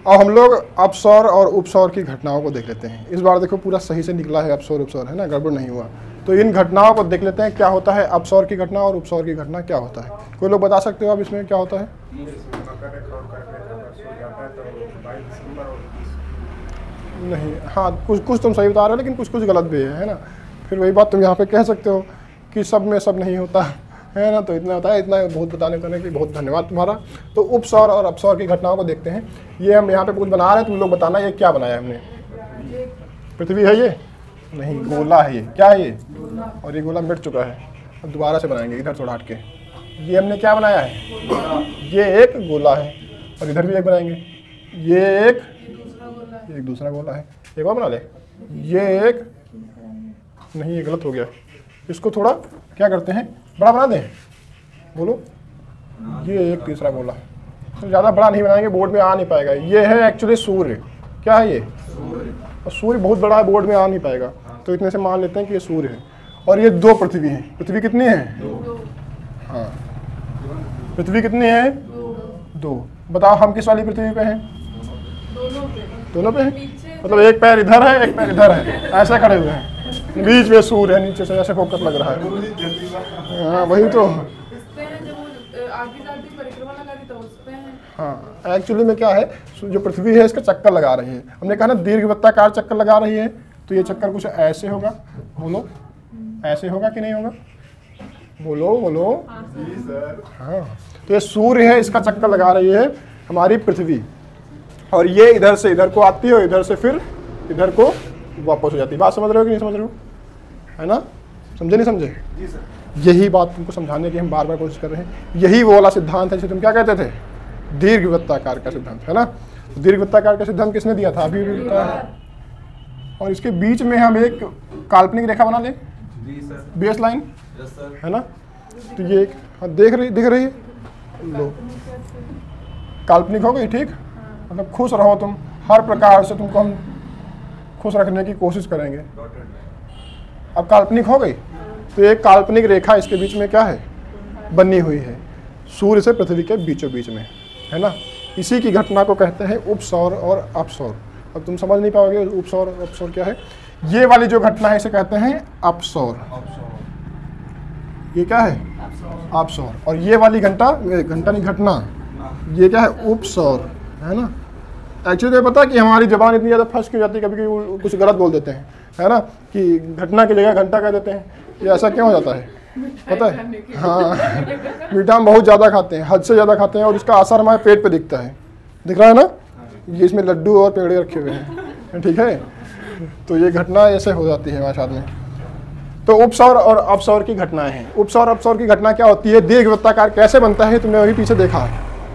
अब हम लोग अपसौर और उपसौर की घटनाओं को देख लेते हैं। इस बार देखो पूरा सही से निकला है अपसौर उपसौर, है ना, गड़बड़ नहीं हुआ। तो इन घटनाओं को देख लेते हैं क्या होता है अपसौर की घटना और उपसौर की घटना क्या होता है। कोई लोग बता सकते हो अब इसमें क्या होता है? नहीं, हाँ कुछ कुछ तुम सही बता रहे हो लेकिन कुछ कुछ गलत भी है ना। फिर वही बात तुम यहाँ पे कह सकते हो कि सब में सब नहीं होता है ना। तो इतना होता है, इतना बहुत बताने करने के बहुत धन्यवाद तुम्हारा। तो उपसौर और अपसौर की घटनाओं को देखते हैं। ये हम यहाँ पे कुछ बना रहे हैं, तुम लोग बताना ये क्या बनाया हमने। पृथ्वी है ये? नहीं, गोला है ये। क्या है ये? और ये गोला मिट चुका है। अब दोबारा से बनाएंगे, इधर थोड़ा हट के। ये हमने क्या बनाया है? ये एक गोला है। और इधर भी एक बनाएंगे, ये एक दूसरा गोला है। एक और बना ले, ये एक, नहीं ये गलत हो गया। इसको थोड़ा क्या करते हैं, बड़ा बना दें, बोलो। ये एक तीसरा गोला है। तो ज़्यादा बड़ा नहीं बनाएंगे, बोर्ड में आ नहीं पाएगा। ये है एक्चुअली सूर्य। क्या है ये? और सूर्य बहुत बड़ा है, बोर्ड में आ नहीं पाएगा। तो इतने से मान लेते हैं कि ये सूर्य है। और ये दो पृथ्वी हैं। पृथ्वी कितनी है? हाँ, पृथ्वी कितनी है? दो। बताओ हम किस वाली पृथ्वी पे हैं? दोनों पे हैं। मतलब एक पैर इधर है, एक पैर इधर है, ऐसे खड़े हुए हैं। बीच में सूर्य है, नीचे से ऐसे फोकस लग रहा है। हाँ वही तो। हाँ एक्चुअली में क्या है, जो पृथ्वी है इसका चक्कर लगा रही है। हमने कहा ना दीर्घवृत्ताकार चक्कर लगा रही है। तो ये चक्कर कुछ ऐसे होगा, बोलो ऐसे होगा कि नहीं होगा? बोलो बोलो। हाँ, तो ये सूर्य है, इसका चक्कर लगा रही है हमारी पृथ्वी। और ये इधर से इधर को आती है और इधर से फिर इधर को वापस हो जाती है। बात समझ रहे हो कि नहीं समझ रहे हो? है ना, समझे नहीं समझे? जी सर। यही बात तुमको समझाने की हम बार बार कोशिश कर रहे हैं। यही वो वाला सिद्धांत है जिसे तुम क्या कहते थे, दीर्घवृत्ताकार का सिद्धांत, है ना। दीर्घवृत्ताकार का सिद्धांत किसने दिया था? अभी भी बताया है। और इसके बीच में हम एक काल्पनिक रेखा बना लें, बेस लाइन, है ना। तो ये एक दिख रही है, लो काल्पनिक हो गई, ठीक। मतलब खुश रहो तुम, हर प्रकार से तुमको हम खुश रखने की कोशिश करेंगे। अब काल्पनिक हो गई, तो एक काल्पनिक रेखा इसके बीच में क्या है, बनी हुई है, सूर्य से पृथ्वी के बीचों बीच में, है ना। इसी की घटना को कहते हैं उपसौर और अपसौर। अब तुम समझ नहीं पाओगे उपसौर और अपसौर क्या है। ये वाली जो घटना है इसे कहते हैं अपसौर। ये क्या है? अपसौर। और ये वाली घंटा नहीं, घटना, ये क्या है? उपसौर, है ना। एक्चुअली पता है कि हमारी ज़बान इतनी ज़्यादा फंस क्यों जाती है, कभी कभी कुछ गलत बोल देते हैं, है ना, कि घटना की जगह घंटा कह देते हैं। ये ऐसा क्यों हो जाता है पता है? हाँ, मीठा हम बहुत ज़्यादा खाते हैं, हद से ज़्यादा खाते हैं, और इसका असर हमारे पेट पे दिखता है। दिख रहा है ना, ये इसमें लड्डू और पेड़े रखे हुए हैं, ठीक है। तो ये घटना ऐसे हो जाती है हमारे साथ में। तो उपसौर और अपसौर की घटनाएं हैं। उपसौर अपसौर की घटना क्या होती है, दीर्घवृत्ताकार कैसे बनता है तुमने अभी पीछे देखा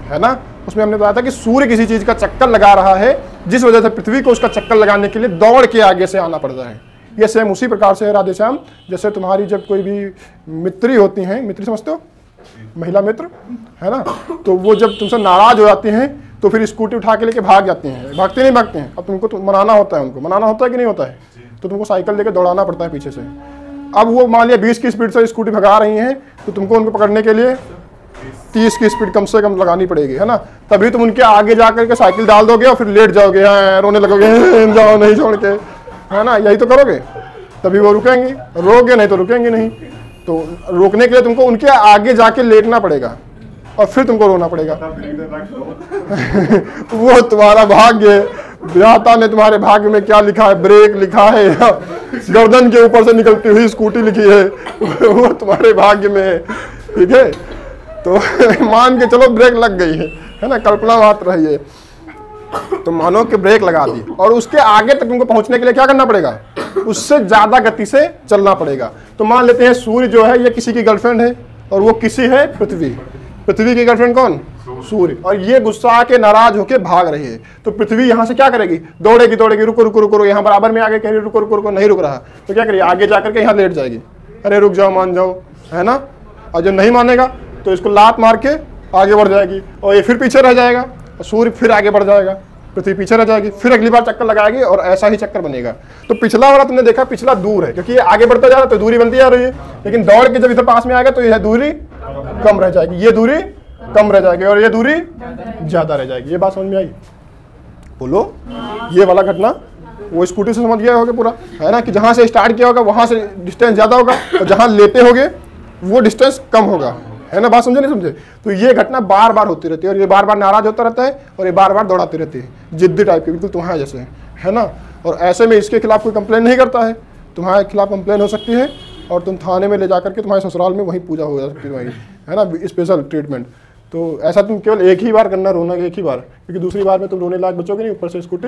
है ना। उसमें हमने बताया था कि सूर्य किसी चीज का चक्कर लगा रहा है, जिस वजह से पृथ्वी को उसका चक्कर लगाने के लिए दौड़ के आगे से आना पड़ता है। ये सेम उसी प्रकार से है राधेश्याम, जैसे तुम्हारी जब कोई भी मित्री होती हैं, मित्री समझते हो, महिला मित्र, है ना, तो वो जब तुमसे नाराज हो जाती हैं तो फिर स्कूटी उठा के लेके भाग जाती हैं। भागते नहीं भागते हैं, अब तुमको मनाना होता है, उनको मनाना होता है कि नहीं होता है, तो तुमको साइकिल लेके दौड़ाना पड़ता है पीछे से। अब वो मान लिया 20 की स्पीड से स्कूटी भगा रही हैं, तो तुमको उनको पकड़ने के लिए 30 की स्पीड कम से कम लगानी पड़ेगी, है ना। तभी तुम उनके आगे जाकर के साइकिल डाल दोगे और फिर लेट जाओगे, रोने लगोगे, जाओ नहीं छोड़ के, है ना, यही तो करोगे, तभी वो रुकेंगी। रोके नहीं तो रुकेंगे नहीं। तो रोकने के लिए तुमको उनके आगे जाके लेटना पड़ेगा और फिर तुमको रोना पड़ेगा। वो तुम्हारा भाग्य, विधाता ने तुम्हारे भाग्य में क्या लिखा है, ब्रेक लिखा है या गर्दन के ऊपर से निकलती हुई स्कूटी लिखी है, वो तुम्हारे भाग्य में है, ठीक है। तो मान के चलो ब्रेक लग गई है ना, कल्पना मात्र है ये। तो मानो कि ब्रेक लगा दी और उसके आगे तक तुमको पहुंचने के लिए क्या करना पड़ेगा, उससे ज्यादा गति से चलना पड़ेगा। तो मान लेते हैं सूर्य जो है ये किसी की गर्लफ्रेंड है और वो किसी है पृथ्वी। पृथ्वी की गर्लफ्रेंड कौन? सूर्य। और ये गुस्सा के नाराज होकर भाग रही है। तो पृथ्वी यहाँ से क्या करेगी, दौड़ेगी दौड़ेगी, रुको रुको रुको, यहाँ बराबर में आगे कह रही रुको रुको रुको, नहीं रुक रहा, तो क्या करिए, आगे जाकर के यहाँ लेट जाएगी, अरे रुक जाओ मान जाओ, है ना। और जब नहीं मानेगा तो इसको लात मार के आगे बढ़ जाएगी और ये फिर पीछे रह जाएगा और सूर्य फिर आगे बढ़ जाएगा, पृथ्वी पीछे रह जाएगी, फिर अगली बार चक्कर लगाएगी और ऐसा ही चक्कर बनेगा। तो पिछला वाला तुमने देखा, पिछला दूर है क्योंकि ये आगे बढ़ता जा रहा है तो दूरी बनती जा रही है, लेकिन दौड़ के जब इधर पास में आएगा तो यह दूरी कम रह जाएगी, ये दूरी कम रह जाएगी और ये दूरी ज्यादा रह जाएगी। ये बात समझ में आई? बोलो। ये वाला घटना वो स्कूटी से समझ गए होगे पूरा, है ना, कि जहाँ से स्टार्ट किया होगा वहाँ से डिस्टेंस ज़्यादा होगा और जहाँ लेते होगे वो डिस्टेंस कम होगा, है ना। बात समझे नहीं समझे? तो ये घटना बार बार होती रहती है और ये बार बार नाराज होता रहता है और ये बार बार दौड़ाती रहती है, जिद्दी टाइप की, बिल्कुल तुम्हारे जैसे, है ना। और ऐसे में इसके खिलाफ कोई कंप्लेन नहीं करता है, तुम्हारे खिलाफ कंप्लेन हो सकती है और तुम थाने में ले जाकर के तुम्हारे ससुराल में वहीं पूजा हो जा सकती है तुम्हारी, है ना, स्पेशल ट्रीटमेंट। तो ऐसा तुम केवल एक ही बार करना, रोना एक ही बार, क्योंकि दूसरी बार में तुम रोने लायक बचोगे नहीं, ऊपर से स्कूटी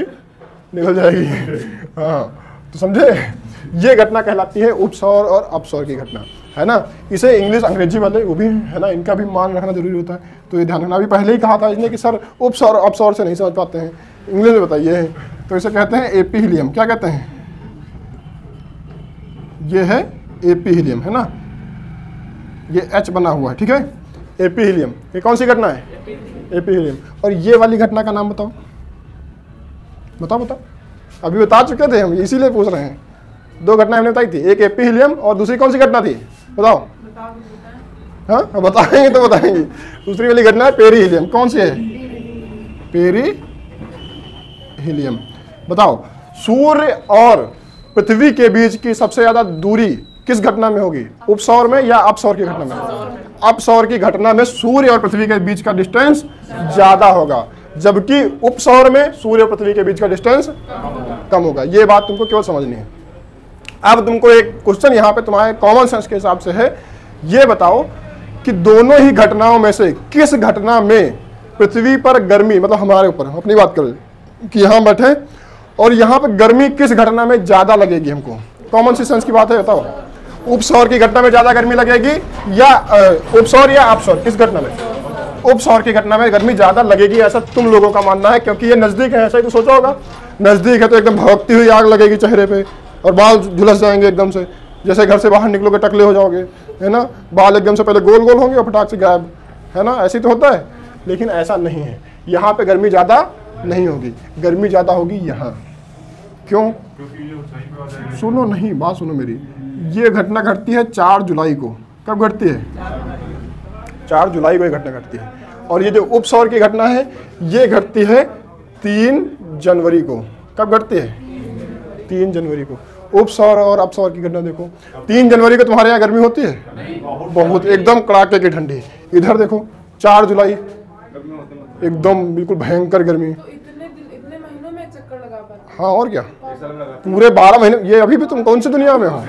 निकल जाएगी। हाँ, तो समझे? ये घटना कहलाती है उपसौर और अपसौर की घटना, है ना। इसे इंग्लिश अंग्रेजी वाले वो भी, है ना, इनका भी मान रखना जरूरी होता है। तो ये ध्यान रखना, अभी पहले ही कहा था इसने कि सर उपसौर और अपसौर से नहीं समझ पाते हैं, इंग्लिश में बताइए। तो इसे कहते हैं एपीहीलियम। क्या कहते हैं? ये है एपीहीलियम, है ना, ये H बना हुआ है, ठीक है, एपीहीलियम। ये कौन सी घटना है? एपीहीलियम। और ये वाली घटना का नाम बताओ, बताओ बताओ। अभी बता चुके थे हम, इसीलिए पूछ रहे हैं। दो घटनाएं हमने बताई थी, एक एपीहीलियम और दूसरी कौन सी घटना थी, बताओ। हाँ, बताएंगे तो बताएंगे। दूसरी वाली घटना है पेरीहीलियम। कौन सी है? पेरीहीलियम। बताओ, सूर्य और पृथ्वी के बीच की सबसे ज्यादा दूरी किस घटना में होगी? उपसौर में या अपसौर की घटना में? अपसौर की घटना में सूर्य और पृथ्वी के बीच का डिस्टेंस ज्यादा होगा, जबकि उपसौर में सूर्य और पृथ्वी के बीच का डिस्टेंस कम होगा। ये बात तुमको केवल समझनी है। अब तुमको एक क्वेश्चन यहाँ पे तुम्हारे कॉमन सेंस के हिसाब से है, ये बताओ कि दोनों ही घटनाओं में से किस घटना में पृथ्वी पर गर्मी, मतलब हमारे ऊपर, अपनी बात करें कि यहाँ बैठे और यहाँ पे गर्मी किस घटना में ज्यादा लगेगी हमको? कॉमन सेंस की बात है, बताओ। उपसौर की घटना में ज्यादा गर्मी लगेगी या उपसौर या अपसौर, किस घटना में? उपसौर की घटना में गर्मी ज्यादा लगेगी, ऐसा तुम लोगों का मानना है, क्योंकि ये नजदीक है। ऐसा ही तो सोचा होगा, नजदीक है तो एकदम भड़कती हुई आग लगेगी चेहरे पे और बाल झुलस जाएंगे एकदम से, जैसे घर से बाहर निकलोगे टकले हो जाओगे, है ना, बाल एकदम से पहले गोल गोल होंगे और फटाक से गायब, है ना, ऐसे तो होता है। लेकिन ऐसा नहीं है, यहाँ पे गर्मी ज्यादा नहीं होगी, गर्मी ज्यादा होगी यहाँ। क्यों? सुनो, नहीं, बात सुनो मेरी। ये घटना घटती है 4 जुलाई को। कब घटती है? 4 जुलाई को ये घटना घटती है। और ये जो उपसौर की घटना है ये घटती है 3 जनवरी को। कब घटती है? 3 जनवरी को। उपसौर और अपसौर की घटना देखो, 3 जनवरी को तुम्हारे यहाँ गर्मी होती है बहुत, एकदम कड़ाके की ठंडी। इधर देखो 4 जुलाई एकदम बिल्कुल भयंकर गर्मी। इतने महीनों में चक्कर लगा पाते? हाँ, और क्या, पूरे 12 महीने। ये अभी भी तुम कौन सी दुनिया में हो?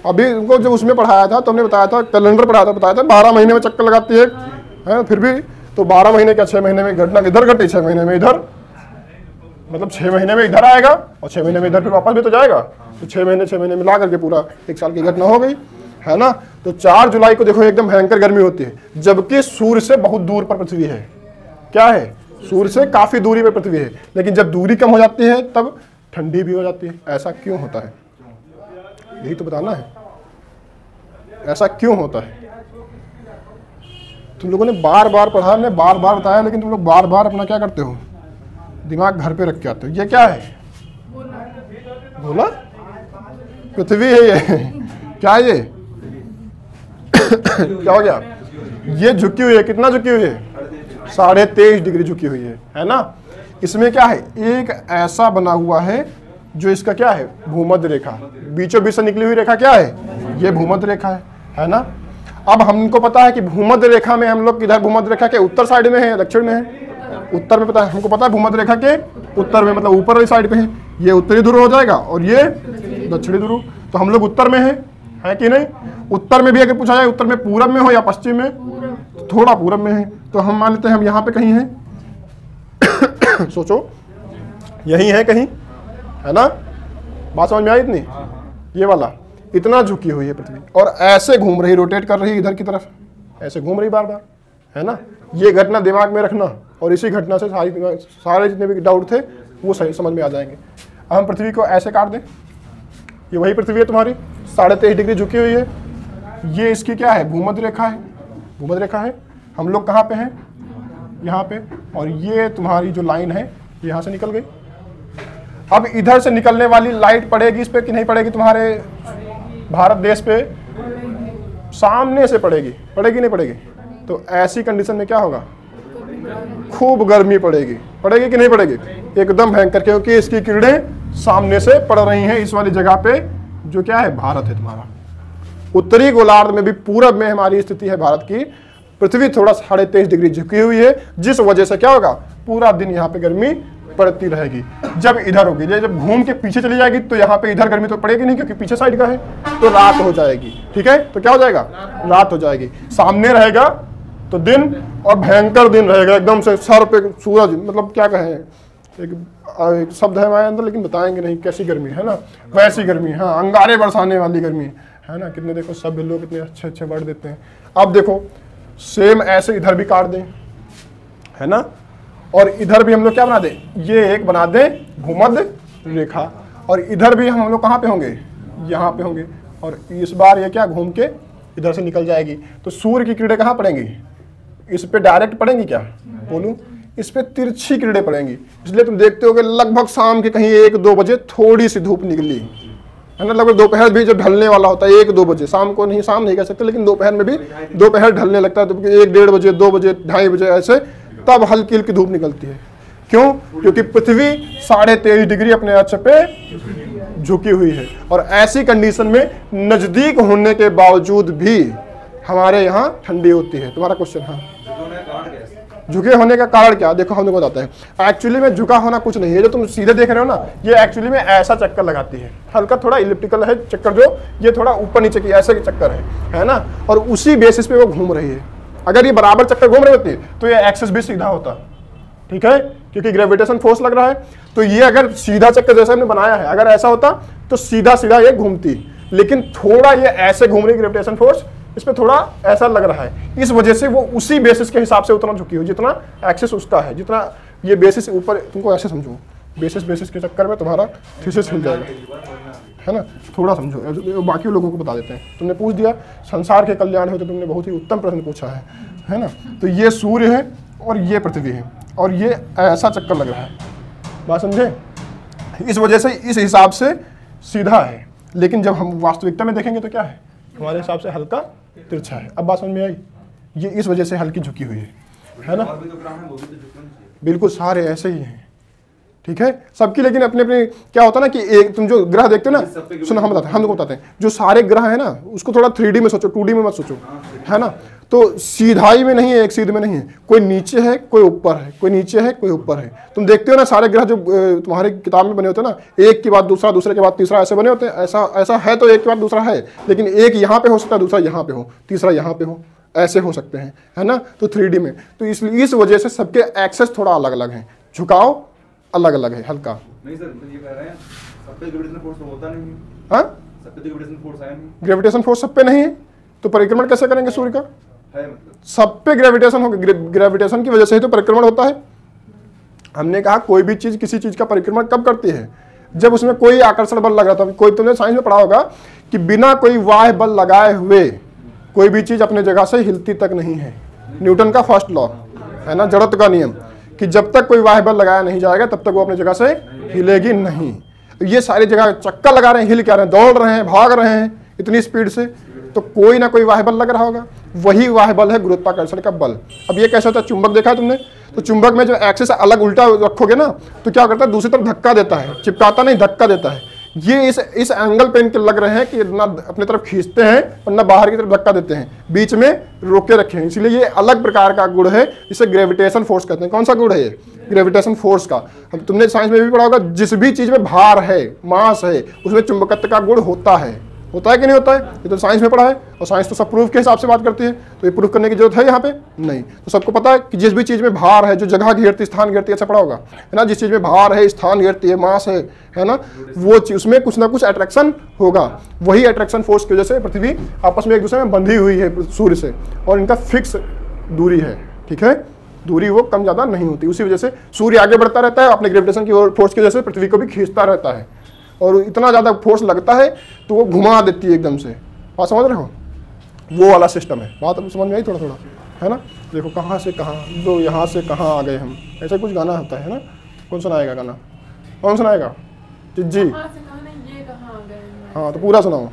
अभी तुमको जब उसमें पढ़ाया था तो हमने बताया था, कैलेंडर पढ़ाया था, बताया था 12 महीने में चक्कर लगाती है। फिर भी तो 12 महीने क्या 6 महीने में घटना इधर घटी, 6 महीने में इधर, मतलब 6 महीने में इधर आएगा और 6 महीने में इधर फिर वापस भी तो जाएगा। तो 6 महीने मिला करके पूरा 1 साल की घटना हो गई, है ना। तो 4 जुलाई को देखो एकदम भयंकर गर्मी होती है, जबकि सूर्य से बहुत दूर पर पृथ्वी है। क्या है? सूर्य से काफी दूरी पर पृथ्वी है। लेकिन जब दूरी कम हो जाती है तब ठंडी भी हो जाती है। ऐसा क्यों होता है? यही तो बताना है, ऐसा क्यों होता है। तुम लोगों ने बार बार पढ़ा, हमने बार बार बताया, लेकिन तुम लोग बार बार अपना क्या करते हो, दिमाग घर पे रख के आते हो। ये क्या है? बोला, पृथ्वी है ये। क्या है ये? क्या हो गया? ये झुकी हुई है, कितना झुकी हुई है? 23.5 डिग्री झुकी हुई है ना। इसमें क्या है, एक ऐसा बना हुआ है जो इसका क्या है, भूमध्य रेखा, बीचों बीच से निकली हुई रेखा क्या है, ये भूमध्य रेखा है ना। अब हमको पता है कि भूमध्य रेखा में हम लोग किधर, भूमध्य रेखा के उत्तर साइड में है, दक्षिण में है? उत्तर में पता है, हमको पता है भूमध्य रेखा के उत्तर में, मतलब ऊपर वाली साइड पे है। ये उत्तरी ध्रुव हो जाएगा और ये दक्षिणी ध्रुव। तो हम लोग उत्तर में है कि नहीं? उत्तर में भी अगर पूछा जाए उत्तर में पूरब में हो या पश्चिम में, तो थोड़ा पूरब में है, तो हम मान लेते हैं हम यहाँ पे कहीं हैं। सोचो, यही है कहीं, है ना। बात समझ में आई इतनी? ये वाला इतना झुकी हुई है पृथ्वी और ऐसे घूम रही, रोटेट कर रही इधर की तरफ, ऐसे घूम रही बार बार, है ना। ये घटना दिमाग में रखना और इसी घटना से सारे जितने भी डाउट थे वो सही समझ में आ जाएंगे। अब हम पृथ्वी को ऐसे काट दें, ये वही पृथ्वी है तुम्हारी, 23.5 डिग्री झुकी हुई है। ये इसकी क्या है, भूमध्य रेखा है, भूमध्य रेखा है। हम लोग कहाँ पे हैं, यहाँ पे। और ये तुम्हारी जो लाइन है यहाँ से निकल गई। अब इधर से निकलने वाली लाइट पड़ेगी इस पे कि नहीं पड़ेगी, तुम्हारे भारत देश पे सामने से पड़ेगी, पड़ेगी नहीं पड़ेगी? तो ऐसी कंडीशन में क्या होगा, खूब गर्मी पड़ेगी, पड़ेगी कि नहीं पड़ेगी? एकदम भयंकर, क्योंकि इसकी किरणें सामने से पड़ रही हैं इस वाली जगह पे, जो क्या है, भारत है तुम्हारा। उत्तरी गोलार्ध में भी, पूरब में हमारी स्थिति है भारत की, पृथ्वी थोड़ा 23.5 डिग्री झुकी हुई है, जिस वजह से क्या होगा, पूरा दिन यहाँ पे गर्मी पड़ती रहेगी। जब इधर होगी, जब घूम के पीछे चली जाएगी तो यहाँ पे इधर गर्मी तो पड़ेगी नहीं, क्योंकि पीछे साइड का है, तो रात हो जाएगी। ठीक है, तो क्या हो जाएगा, रात हो जाएगी। सामने रहेगा तो दिन, और भयंकर दिन रहेगा, एकदम से सर पे सूरज, मतलब क्या कहें, एक शब्द है हमारे अंदर लेकिन बताएंगे नहीं, कैसी गर्मी है ना, वैसी गर्मी। हाँ, अंगारे बरसाने वाली गर्मी है ना। कितने देखो सब लोग कितने अच्छे अच्छे वर्ड देते हैं। अब देखो सेम ऐसे इधर भी काट दें, है ना, और इधर भी हम लोग क्या बना दें, ये एक बना दें भूमध्य रेखा, और इधर भी हम लोग कहाँ पे होंगे, यहाँ पे होंगे, और इस बार ये क्या घूम के इधर से निकल जाएगी। तो सूर्य की किरणें कहाँ पड़ेंगी, इस पे डायरेक्ट पड़ेंगी क्या, बोलूं, इस पे तिरछी किरणें पड़ेंगी। इसलिए तुम देखते हो कि लगभग शाम के कहीं 1-2 बजे थोड़ी सी धूप निकली, है ना, लगभग दोपहर भी जो ढलने वाला होता है 1-2 बजे, शाम को नहीं, शाम नहीं कह सकते, लेकिन दोपहर में भी, दोपहर ढलने लगता है, तो 1-1:30 बजे, 2 बजे, 2:30 बजे ऐसे, तब हल्की हल्की धूप निकलती है। क्यों? क्योंकि पृथ्वी 23.5 डिग्री अपने अक्ष पे झुकी हुई है, और ऐसी कंडीशन में नजदीक होने के बावजूद भी हमारे यहाँ ठंडी होती है। तुम्हारा क्वेश्चन? हाँ, झुके होने का कारण क्या, देखो हम लोग बताते हैं। एक्चुअली में झुका होना कुछ नहीं है, जो तुम सीधे देख रहे हो ना, ये एक्चुअली में ऐसा चक्कर लगाती है, हल्का थोड़ा इलिप्टिकल है चक्कर, जो ये थोड़ा ऊपर नीचे की ऐसे चक्कर है ना, और उसी बेसिस पे वो घूम रही है। अगर ये बराबर चक्कर घूम रही होती तो ये एक्सिस भी सीधा होता, ठीक है, क्योंकि ग्रेविटेशन फोर्स लग रहा है। तो ये अगर सीधा चक्कर जैसा हमने बनाया है, अगर ऐसा होता तो सीधा सीधा ये घूमती, लेकिन थोड़ा ये ऐसे घूम रही ग्रेविटेशन फोर्स, इस पे थोड़ा ऐसा लग रहा है, इस वजह से वो उसी बेसिस के हिसाब से उतना झुकी हुई, जितना एक्सिस उसका है, जितना ये बेसिस ऊपर, तुमको ऐसे समझो, बेसिस के चक्कर में तुम्हारा थीसिस हिल जाएगा, है ना, थोड़ा समझो, बाकी लोगों को बता देते हैं। तुमने पूछ दिया संसार के कल्याण हो, तो तुमने बहुत ही उत्तम प्रश्न पूछा है ना। तो ये सूर्य है और ये पृथ्वी है, और ये ऐसा चक्कर लग रहा है, बात समझे, इस वजह से इस हिसाब से सीधा है, लेकिन जब हम वास्तविकता में देखेंगे तो क्या है, हमारे हिसाब से हल्का तिरछा है। अब बात समझ में आई, ये इस वजह से हल्की झुकी हुई है ना, बिल्कुल सारे ऐसे ही हैं, ठीक है सबकी। लेकिन अपने अपने क्या होता है ना कि एक तुम जो ग्रह देखते हो ना, सुनो हम लोग बताते हैं, जो सारे ग्रह है ना, उसको थोड़ा 3D में सोचो, 2D में मत सोचो, है ना। तो सीधाई में नहीं है, एक सीध में नहीं है, कोई नीचे है कोई ऊपर है, कोई नीचे है कोई ऊपर है। तुम देखते हो ना सारे ग्रह जो तुम्हारी किताब में बने होते हैं ना, एक के बाद दूसरा, दूसरे के बाद तीसरा, ऐसे बने होते हैं। ऐसा है तो एक के बाद दूसरा है, लेकिन एक यहाँ पे हो सकता है, दूसरा यहाँ पे हो, तीसरा यहाँ पे हो, ऐसे हो सकते हैं, है ना। तो 3D में, तो इसलिए इस वजह से सबके एक्सेस थोड़ा अलग अलग है, झुकाव अलग अलग है, हल्का। नहीं सर, ये कह रहे हैं सब पे ग्रेविटेशन फोर्स होता नहीं है। हाँ, सब पे ग्रेविटेशन फोर्स है नहीं, ग्रेविटेशन फोर्स सब पे नहीं है, तो परिक्रमण कैसे करेंगे सूर्य का, है मतलब सब पे ग्रेविटेशन होगा, ग्रेविटेशन की वजह से ही तो परिक्रमण होता है। हमने कहा कोई भी चीज किसी चीज का परिक्रमण कब करती है, जब उसमें कोई आकर्षण बल लग रहा था। कोई तुमने साइंस में पढ़ा होगा कि बिना कोई बाह्य बल लगाए हुए कोई भी चीज अपने जगह से हिलती तक नहीं है। न्यूटन का फर्स्ट लॉ है ना, जड़त्व का नियम, कि जब तक कोई बाह्य बल लगाया नहीं जाएगा तब तक वो अपनी जगह से हिलेगी नहीं। ये सारी जगह चक्कर लगा रहे हैं, हिल क्या रहे हैं, दौड़ रहे हैं, भाग रहे हैं इतनी स्पीड से, तो कोई ना कोई बाह्य बल लग रहा होगा। वही बाह्य बल है गुरुत्वाकर्षण का बल। अब ये कैसा होता है, चुंबक देखा है तुमने, तो चुंबक में जो एक्सिस अलग उल्टा रखोगे ना, तो क्या करता है, दूसरी तरफ धक्का देता है, चिपकाता नहीं, धक्का देता है। ये इस एंगल पे इनके लग रहे हैं कि ना अपने तरफ खींचते हैं और ना बाहर की तरफ धक्का देते हैं, बीच में रोके रखे हैं। इसलिए ये अलग प्रकार का गुण है, इसे ग्रेविटेशन फोर्स कहते हैं। कौन सा गुण है ये, ग्रेविटेशन फोर्स का। अब तुमने साइंस में भी पढ़ा होगा, जिस भी चीज में भार है, मास है, उसमें चुंबकत्व का गुण होता है कि नहीं होता है, ये तो साइंस में पढ़ा है। और साइंस तो सब प्रूफ के हिसाब से बात करती है, तो ये प्रूफ करने की जरूरत है यहाँ पे नहीं। तो सबको पता है कि जिस भी चीज में भार है, जो जगह घेरती, स्थान घेरती है, ऐसा पढ़ा होगा, है ना। जिस चीज में भार है, स्थान घेरती है, मास है ना, वो चीज उसमें कुछ ना कुछ अट्रैक्शन होगा। वही अट्रैक्शन फोर्स की वजह से पृथ्वी आपस में एक दूसरे में बंधी हुई है सूर्य से, और इनका फिक्स दूरी है, ठीक है, दूरी वो कम ज्यादा नहीं होती। उसी वजह से सूर्य आगे बढ़ता रहता है, अपने ग्रेविटेशन की फोर्स की वजह से पृथ्वी को भी खींचता रहता है, और इतना ज़्यादा फोर्स लगता है तो वो घुमा देती है एकदम से। बात समझ रहे हो, वो वाला सिस्टम है। बात अब समझ में आई थोड़ा थोड़ा, है ना। देखो कहाँ से कहाँ, दो यहाँ से कहाँ आ गए हम, ऐसा कुछ गाना होता है ना। कौन सुनाएगा गाना, कौन सुनाएगा जी? हाँ तो पूरा सुनाओ।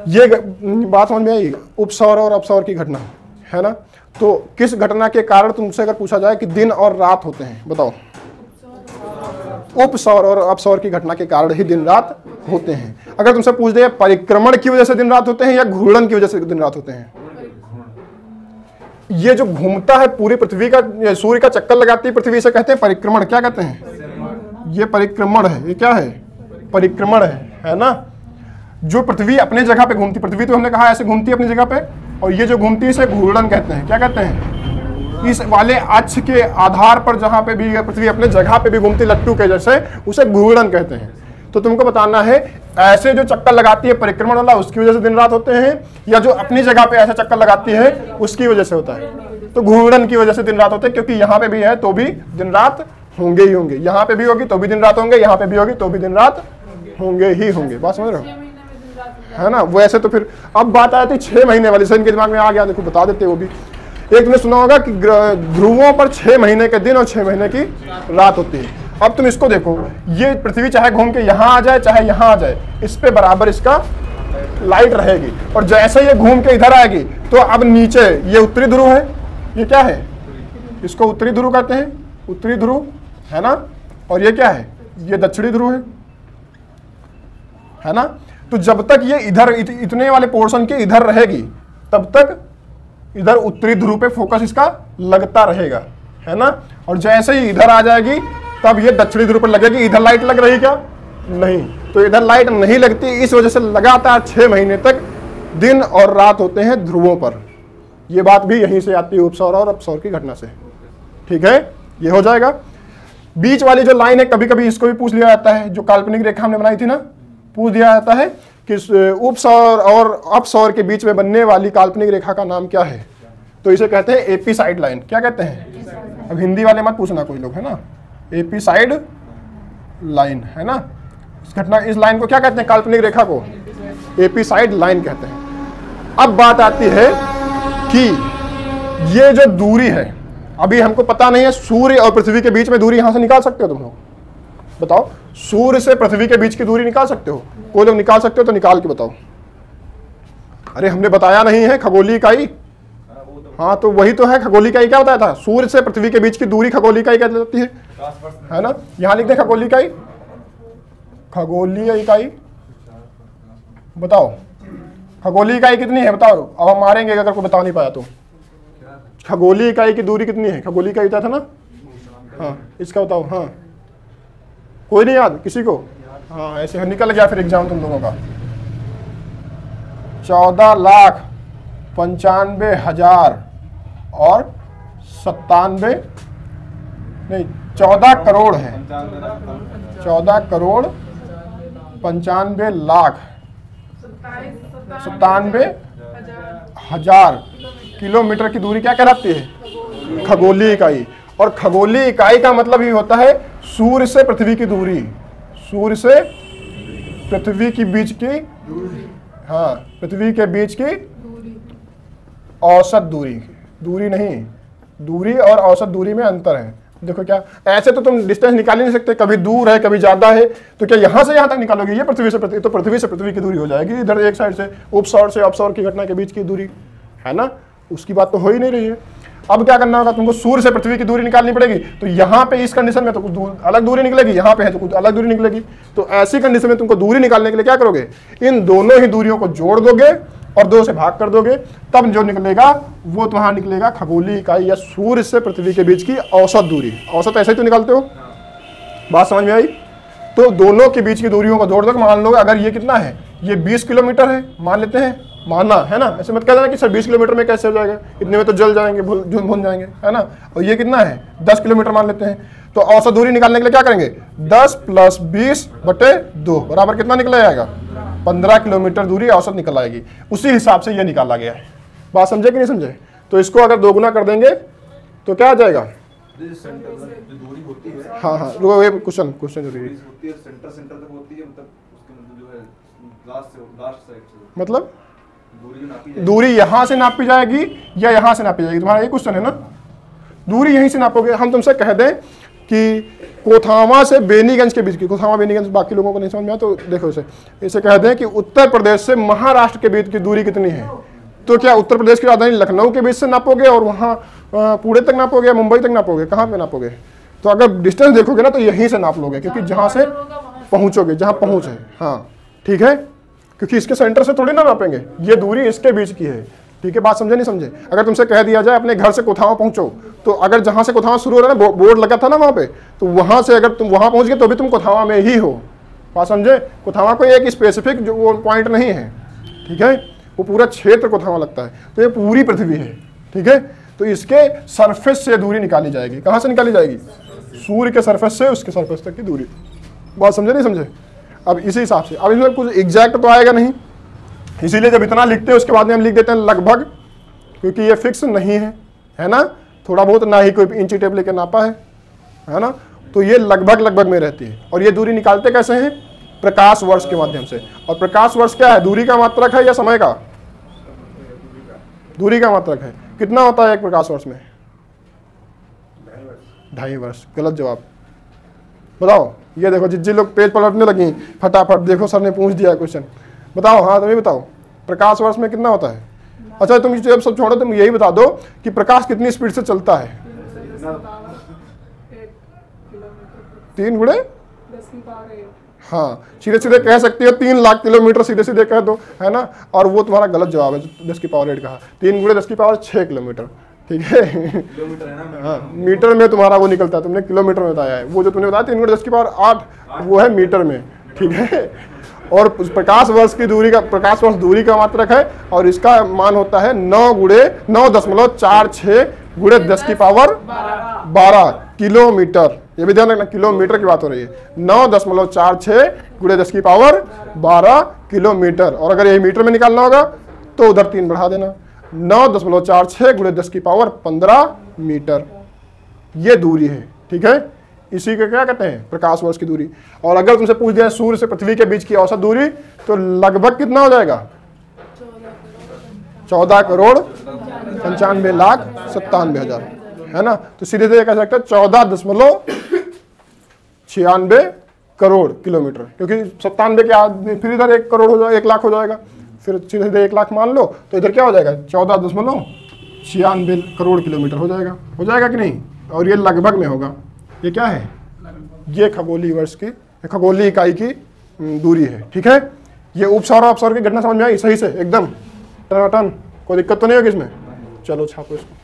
ये बात समझ में आई, उपसौर और अपसौर की घटना, है ना। तो किस घटना के कारण तुमसे अगर पूछा जाए कि दिन और रात होते हैं, बताओ। उपसौर और अपसौर की घटना के कारण ही दिन रात होते हैं। अगर तुमसे पूछ दे परिक्रमण की वजह से दिन रात होते हैं या घूर्णन की वजह से दिन रात होते हैं, ये जो घूमता है पूरी पृथ्वी का, सूर्य का चक्कर लगाती है पृथ्वी, से कहते हैं परिक्रमण। क्या कहते हैं? ये परिक्रमण है। ये क्या है? परिक्रमण है ना। जो पृथ्वी अपने जगह पे घूमती, पृथ्वी तो हमने कहा ऐसे घूमती है अपनी जगह पे, और ये जो घूमती है इसे घूर्णन कहते हैं। क्या कहते हैं? इस वाले अक्ष के आधार पर जहां पे भी पृथ्वी अपने जगह पे भी घूमती लट्टू के जैसे, उसे घूर्णन कहते हैं। तो तुमको बताना है ऐसे जो चक्कर लगाती है परिक्रमण वाला, उसकी वजह से दिन रात होते हैं, या जो अपनी जगह पे ऐसा चक्कर लगाती है उसकी वजह से होता है। तो घूर्णन की वजह से दिन रात होते हैं, क्योंकि यहाँ पे भी है तो भी दिन रात होंगे ही होंगे, यहाँ पे भी होगी तो भी दिन रात होंगे, यहाँ पे भी होगी तो भी दिन रात होंगे ही होंगे। बात समझ रहे हो? है ना। वैसे तो फिर अब बात आती 6 महीने वाली, इनके दिमाग में आ गया, देखो बता देते वो भी। एक तुमने सुना होगा कि ध्रुवों पर 6 महीने के दिन और 6 महीने की रात होती है। अब तुम इसको देखो, ये पृथ्वी चाहे घूम के यहाँ आ जाए चाहे यहाँ आ जाए, इस पे बराबर इसका लाइट रहेगी, और जैसे ये घूम के इधर आएगी तो अब नीचे ये उत्तरी ध्रुव है, ये क्या है? इसको उत्तरी ध्रुव कहते हैं, उत्तरी ध्रुव है ना। और ये क्या है? ये दक्षिणी ध्रुव है ना। तो जब तक ये इधर इतने वाले पोर्शन के इधर रहेगी, तब तक इधर उत्तरी ध्रुव पे फोकस इसका लगता रहेगा, है ना। और जैसे ही इधर आ जाएगी तब ये दक्षिणी ध्रुव पर लगेगी। इधर लाइट लग रही क्या? नहीं। तो इधर लाइट नहीं लगती, इस वजह से लगातार 6 महीने तक दिन और रात होते हैं ध्रुवों पर। ये बात भी यहीं से आती है, उपसौर और अपसौर की घटना से। ठीक है, ये हो जाएगा। बीच वाली जो लाइन है, कभी कभी इसको भी पूछ लिया जाता है, जो काल्पनिक रेखा हमने बनाई थी ना, पूछ दिया जाता है कि उपसौर और अपसौर के बीच में बनने वाली काल्पनिक रेखा का नाम क्या है? तो इसे कहते हैं एपिसाइड लाइन। क्या कहते हैं? अब हिंदी वाले मत पूछना कोई लोग, है ना। एपिसाइड लाइन, है ना। इस लाइन को क्या कहते हैं? काल्पनिक रेखा को एपिसाइड लाइन कहते हैं। अब बात आती है कि ये जो दूरी है, अभी हमको पता नहीं है सूर्य और पृथ्वी के बीच में दूरी यहां से निकाल सकते हो तुम लोग? बताओ, सूर्य से पृथ्वी के बीच की दूरी निकाल सकते हो? कोई लोग निकाल सकते हो तो निकाल के बताओ। अरे हमने बताया नहीं है खगोलीय इकाई। हाँ, तो वही तो है खगोलीय इकाई। क्या बताया था? सूर्य से पृथ्वी के बीच की दूरी खगोलीय इकाई कहती जाती है ना। यहां लिख दे खगोलीय इकाई। खगोलीय इकाई बताओ, खगोलीय इकाई कितनी है बताओ। अब हम मारेंगे अगर कोई बता नहीं पाया तो। खगोलीय इकाई की दूरी कितनी है? खगोलीय इकाई था ना। हाँ, इसका बताओ। हाँ, कोई नहीं याद किसी को? हाँ, ऐसे निकल गया फिर एग्जाम तुम लोगों का। 14,95,000 और 97 नहीं 14 करोड़ है। 14 करोड़ 95 लाख 97,000 किलोमीटर की दूरी क्या कहलाती है? खगोलीय इकाई। और खगोलीय इकाई का मतलब ही होता है सूर्य से पृथ्वी की दूरी। सूर्य से पृथ्वी की बीच की, हाँ, पृथ्वी के बीच की औसत दूरी। दूरी नहीं, दूरी और औसत दूरी में अंतर है। देखो क्या, ऐसे तो तुम डिस्टेंस निकाल ही नहीं सकते, कभी दूर है कभी ज्यादा है, तो क्या यहां से यहां तक निकालोगे? ये पृथ्वी से पृथ्वी, तो पृथ्वी से पृथ्वी की दूरी हो जाएगी। इधर एक साइड से उपसौर से अपसौर की घटना के बीच की दूरी, है ना, उसकी बात तो हो ही नहीं रही है। अब क्या करना होगा तुमको? सूर्य से पृथ्वी की दूरी निकालनी पड़ेगी। तो यहाँ पे इस कंडीशन में तो कुछ अलग दूरी निकलेगी, यहाँ पे है तो कुछ अलग दूरी निकलेगी। तो ऐसी कंडीशन में तुमको दूरी निकालने के लिए क्या करोगे? इन दोनों ही दूरियों को जोड़ दोगे और 2 से भाग कर दोगे, तब जो निकलेगा वो तुम्हारा निकलेगा खगोलीय इकाई या सूर्य से पृथ्वी के बीच की औसत दूरी। औसत ऐसे ही तो निकालते हो। बात समझ में आई? तो दोनों के बीच की दूरियों को जोड़ दो। मान लो अगर ये कितना है, ये 20 किलोमीटर है, मान लेते हैं, मानना है ना, ऐसे मत कह देना कि सर 20 किलोमीटर में कैसे हो जाएगा, इतने में तो जल जाएंगे, भूल जाएंगे, है ना। और ये कितना है? 10 किलोमीटर मान लेते हैं। तो औसत दूरी निकालने के लिए क्या करेंगे? 10 + 20/2 बराबर कितना निकला जाएगा? 15 किलोमीटर दूरी औसत निकल आएगी। उसी हिसाब से ये निकाला गया है। बात समझे कि नहीं समझे? तो इसको अगर 2 गुना कर देंगे तो क्या आ जाएगा? हाँ हाँ, क्वेश्चन मतलब दूरी यहां से नापी जाएगी या यहां से नापी जाएगी? तुम्हारा ये क्वेश्चन है ना। दूरी यहीं से नापोगे। हम तुमसे कह दें कि कोथावा से बेनीगंज के बीच की, कोथावा बेनीगंज बाकी लोगों को नहीं समझ में आया तो देखो इसे कह दें कि उत्तर प्रदेश से महाराष्ट्र के बीच की दूरी कितनी है, तो क्या उत्तर प्रदेश की राजधानी लखनऊ के बीच से नापोगे और वहाँ पुणे तक नापोगे, मुंबई तक नापोगे, कहाँ पे नापोगे? तो अगर डिस्टेंस देखोगे ना तो यहीं से नाप लोगे, क्योंकि जहाँ से पहुँचोगे, जहाँ पहुँच है। हाँ ठीक है, क्योंकि इसके सेंटर से थोड़ी ना नापेंगे, ये दूरी इसके बीच की है। ठीक है, बात समझे नहीं समझे? अगर तुमसे कह दिया जाए अपने घर से कुथावा पहुंचो, तो अगर जहां से कुथावा शुरू हो रहा है ना, बोर्ड लगा था ना वहां पे, तो वहां से अगर तुम वहां पहुंच गए तो भी तुम कुथावा में ही हो। बात समझे? कुथावा कोई एक स्पेसिफिक जो वो पॉइंट नहीं है। ठीक है, वो पूरा क्षेत्र कुथावा लगता है। तो ये पूरी पृथ्वी है। ठीक है, तो इसके सरफेस से दूरी निकाली जाएगी। कहाँ से निकाली जाएगी? सूर्य के सरफेस से उसके सरफेस तक की दूरी। बात समझे नहीं समझे? अब इसी हिसाब से, अब इसमें कुछ एग्जैक्ट तो आएगा नहीं, इसीलिए जब इतना लिखते हैं उसके बाद में हम लिख देते हैं लगभग, क्योंकि ये फिक्स नहीं है ना, थोड़ा बहुत, ना ही कोई इंची टेप लेके नापा है ना, तो ये लगभग लगभग में रहती है। और ये दूरी निकालते कैसे हैं? प्रकाश वर्ष के माध्यम से। और प्रकाश वर्ष क्या है? दूरी का मात्रक है या समय का? दूरी का मात्रक है। कितना होता है एक प्रकाश वर्ष में? 2.5 वर्ष। गलत जवाब। बताओ, ये देखो जिज्जी लोग पेज पलटने लगी फटाफट, देखो सर ने पूछ दिया क्वेश्चन। बताओ, हाँ तुम्हें बताओ, प्रकाश वर्ष में कितना होता है? अच्छा तुम जब सब छोड़ो, तुम यही बता दो कि प्रकाश कितनी स्पीड से चलता है? 3 गुणे, हाँ सीधे सीधे कह सकती हो 3 लाख किलोमीटर, सीधे सीधे कह दो, है ना। और वो तुम्हारा गलत जवाब है, 10 की पावर 8 कहा। 3 गुणे 10 की पावर 6 किलोमीटर। ठीक है, हाँ मीटर में तुम्हारा वो निकलता है, तुमने किलोमीटर में बताया है। वो जो तुमने बताया 3 गुणे 10 की पावर 8, वो है मीटर में। ठीक है, और प्रकाश वर्ष की दूरी का, प्रकाश वर्ष दूरी का मात्रक है, और इसका मान होता है 9.46 गुणे 10 की पावर 12 किलोमीटर। ये भी ध्यान रखना, किलोमीटर की बात हो रही है। 9.46 गुणे 10 की पावर 12 किलोमीटर। और अगर यही मीटर में निकालना होगा तो उधर 3 बढ़ा देना, 9.46 गुणे 10 की पावर 15 मीटर। ये दूरी है। ठीक है, इसी को क्या कहते हैं? प्रकाश वर्ष की दूरी। और अगर तुमसे पूछ दिया सूर्य से पृथ्वी के बीच की औसत दूरी, तो लगभग कितना हो जाएगा? 14,95,97,000, है ना। तो सीधे सीधे कह सकते हैं 14.96 करोड़ किलोमीटर, क्योंकि 97 के आदमी, फिर इधर 1 करोड़ हो जाएगा, 1 लाख हो जाएगा, फिर सीधे सीधे 1 लाख मान लो, तो इधर क्या हो जाएगा? 14.96 करोड़ किलोमीटर हो जाएगा कि नहीं? और ये लगभग में होगा। ये क्या है? ये खगोलीय वर्ष की, खगोलीय इकाई की दूरी है। ठीक है, ये उपसौर अपसौर की घटना समझ में आई सही से एकदम टनाटन? कोई दिक्कत तो नहीं होगी इसमें? चलो छापो इसको।